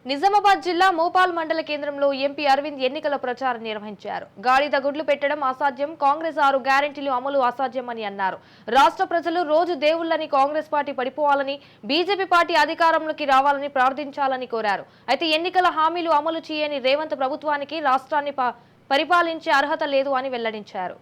నిజామాబాద్ జిల్లా మోపాల్ మండల కేంద్రంలో ఎంపీ అరవింద్ ఎన్నికల ప్రచారం నిర్వహించారు. గాడిద గుడ్లు పెట్టడం అసాధ్యం, కాంగ్రెస్ 6 గ్యారెంటీలు అమలు అసాధ్యమని అన్నారు. రాష్ట్ర ప్రజలు రోజు దేవుళ్లని కాంగ్రెస్ పార్టీ పడిపోవాలని, బీజేపీ పార్టీ అధికారంలోకి రావాలని ప్రార్థించాలని కోరారు. అయితే ఎన్నికల హామీలు అమలు చేయని రేవంత్ ప్రభుత్వానికి రాష్ట్రాన్ని పరిపాలించే అర్హత లేదు అని వెల్లడించారు.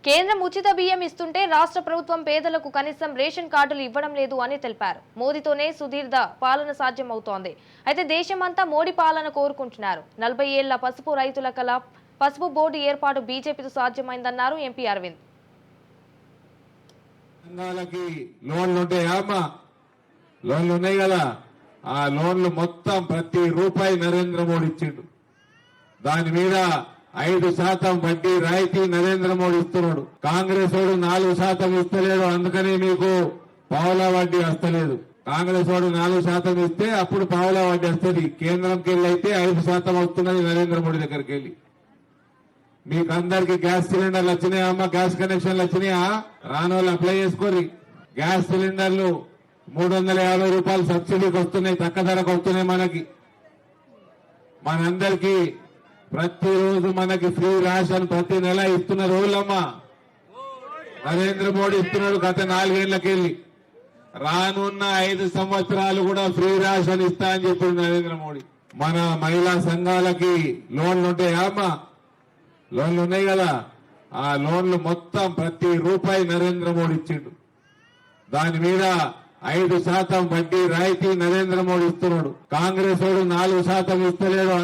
కేంద్రం ఉచిత బియ్యం ఇస్తుంటే రాష్ట్ర ప్రభుత్వం పేదలకు కనీసం రేషన్ కార్డులు ఇవ్వడం లేదు అని తెలిపారు. మోదీతోనే సుదీర్ఘ పాలన సాధ్యమవుతోంది. అయితే దేశమంతా మోడీ పాలన కోరుకుంటున్నారు. 40 ఏళ్ల పసుపు రైతుల కల పసుపు బోర్డు ఏర్పాటు బీజేపీతో సాధ్యమైందన్నారు ఎంపీ అరవింద్. లోన్లు ఉన్నాయి కదా, ఆ లోన్లు మొత్తం ప్రతి రూపాయి నరేంద్ర మోడీ ఇచ్చిండు. దాని మీద 5% వడ్డీ రాయితీ నరేంద్ర మోడీ ఇస్తున్నాడు. కాంగ్రెస్ వాడు 4% ఇస్తలేడు, అందుకని మీకు పావులా వడ్డీ వస్తలేదు. కాంగ్రెస్ వాడు 4% ఇస్తే అప్పుడు పావులా వడ్డీ వస్తుంది. కేంద్రంకి వెళ్ళి అయితే 5% వస్తున్నది నరేంద్ర మోడీ దగ్గరికి వెళ్ళి. మీకు అందరికి గ్యాస్ సిలిండర్లు వచ్చినాయా అమ్మ? గ్యాస్ కనెక్షన్లు వచ్చినాయా? రాని వాళ్ళు అప్లై చేసుకోరి. గ్యాస్ సిలిండర్లు 350 రూపాయలు సబ్సిడీకి వస్తున్నాయి, తక్కువ ధరకు వస్తున్నాయి. మనందరికీ ప్రతిరోజు మనకి ఫ్రీ రేషన్ ప్రతి నెల ఇస్తున్న రోజులమ్మా నరేంద్ర మోడీ ఇస్తున్నాడు. గత 4 ఏళ్లకెళ్ళి రానున్న 5 సంవత్సరాలు కూడా ఫ్రీ రేషన్ ఇస్తా అని చెప్పిండు నరేంద్ర మోడీ. మన మహిళా సంఘాలకి లోన్లు ఉంటాయా అమ్మా? లోన్లు ఉన్నాయి కదా, ఆ లోన్లు మొత్తం ప్రతి రూపాయి నరేంద్ర మోడీ ఇచ్చిండు. దాని మీద 5% వడ్డీ రాయితీ నరేంద్ర మోడీ ఇస్తున్నాడు. కాంగ్రెస్ వాడు 4% ఇస్తలేడు.